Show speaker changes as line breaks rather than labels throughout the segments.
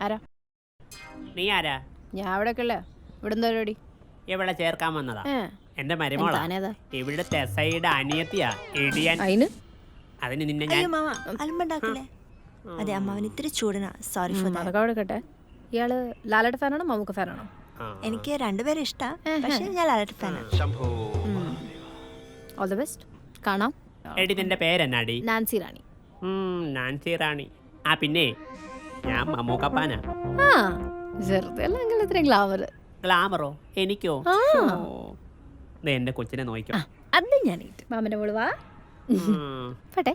ആരാ?
നീ ആരാ?
ഞാൻ അവിടെ ഒക്കെ അല്ലേ. ഇവിടെ എന്താ പരിപാടി?
ഇവിടെ ചേർക്കാൻ വന്നതാ. എന്റെ മരുമോളാ. ഇവിടുത്തെ എസ്ഐയുടെ അനിയത്തിയാ ഇടിയൻ. അതിന് നിന്നെ ഞാൻ
അലമ്പണ്ടാക്കില്ലേ? അതെ അമ്മാവന് ഇത്തിരി ചൂടനാ. Sorry for that.
അതൊക്കെ അവിടെ കേട്ടെ. ഇയാള് ലാലേട്ട ഫാനാണോ മമ്മൂക്ക ഫാനാണോ?
എനിക്ക് രണ്ടുപേരും ഇഷ്ടാ. പക്ഷെ ഞാൻ ലാലേട്ട ഫാനാണ്.
All the best. കാണാം.
എടി നിന്റെ പേരെന്നാടി?
നാൻസി റാണി.
നാൻസി റാണി. ആ പിന്നെ ഞാൻ മമ്മൂക്ക ഫാനാ.
ആ വെറുതെ അല്ല നിങ്ങൾ ഇത്രയും ഗ്ലാമർ.
ഗ്ലാമറോ? എനിക്കോ? എന്റെ കൊച്ചിനെ നോക്കിക്കോ.
അത് ഞാൻ മാമന്റെ മോള് വാ. പട്ടെ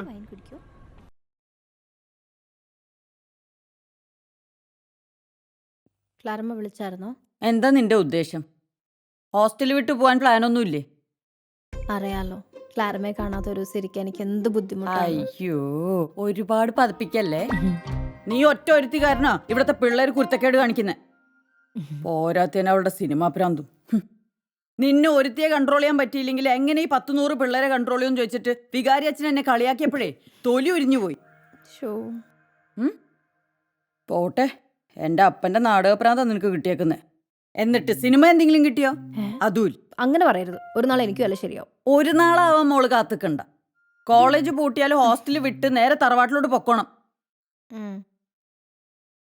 വൈൻ കുടിക്കോ?
ക്ലാരമ്മ വിളിച്ചായിരുന്നോ?
എന്താ നിന്റെ ഉദ്ദേശം? ഹോസ്റ്റലിൽ വിട്ടു പോകാൻ പ്ലാനൊന്നുമില്ലേ?
അറിയാലോ, ക്ലാരമ്മയെ കാണാത്ത ഒരു സിരിക്കാൻ എനിക്ക് എന്ത് ബുദ്ധിമുട്ടാണ്.
അയ്യോ, ഒരുപാട് പതപ്പിക്കല്ലേ. നീ ഒറ്റ ഒരുത്തി കാരണോ ഇവിടത്തെ പിള്ളേർ കുരുത്തക്കേട് കാണിക്കുന്നേ. പോരാത്തതിന് അവളുടെ സിനിമാ പ്രാന്തും. നിന്നെ ഒരുത്തിയെ കൺട്രോൾ ചെയ്യാൻ പറ്റിയില്ലെങ്കിൽ എങ്ങനെ ഈ 10-100 പിള്ളേരെ കൺട്രോൾ ചെയ്യുമെന്ന് ചോദിച്ചിട്ട് വികാരി അച്ഛൻ എന്നെ കളിയാക്കിയപ്പോഴേ തൊലി ഉരിഞ്ഞു പോയി. പോട്ടെ, എന്റെ അപ്പന്റെ നാടകപ്രാന്താ നിനക്ക് കിട്ടിയേക്കുന്നേ. എന്നിട്ട് സിനിമ എന്തെങ്കിലും കിട്ടിയോ? അതും
അങ്ങനെ പറയരുത്. ഒരു നാൾ എനിക്കും അല്ല ശരിയാവും.
ഒരു നാളാവാൻ മോള് കാത്തുക്കണ്ട. കോളേജ് പൂട്ടിയാലും ഹോസ്റ്റലിൽ വിട്ട് നേരെ തറവാട്ടിലോട്ട് പൊക്കോണം.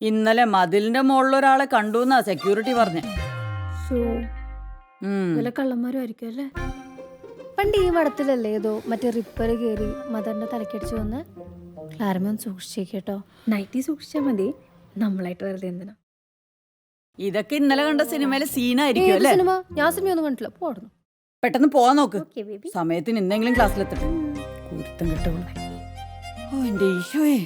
ഇന്നലെ മതിലിന്റെ മുകളിലൊരാളെ കണ്ടു എന്നാ സെക്യൂരിറ്റി പറഞ്ഞേ.
കള്ളന്മാരും ആയിരിക്കും അല്ലേ? പണ്ട് ഈ വടത്തിലല്ലേ ഏതോ മറ്റേ റിപ്പർ കയറി മദറിന്റെ തലക്കടിച്ചു വന്ന്. ക്ലാരമ്മ ഒന്ന് സൂക്ഷിച്ചേട്ടോ. നൈറ്റി സൂക്ഷിച്ചാ മതി. നമ്മളായിട്ട് വെറുതെ എന്തിനാ?
ഇതൊക്കെ ഇന്നലെ കണ്ട സിനിമയിലെ സീനായിരിക്കും അല്ലേ?
ഞാൻ സിനിമയൊന്നും കണ്ടില്ല. പോടുന്നു.
പെട്ടെന്ന് പോവാൻ നോക്ക്. സമയത്തിന് എന്തെങ്കിലും ക്ലാസ്സിലെത്തട്ടെ. കുരുത്തം കിട്ടുള്ളൂ. ഓ എന്റെ ഈശോയെ.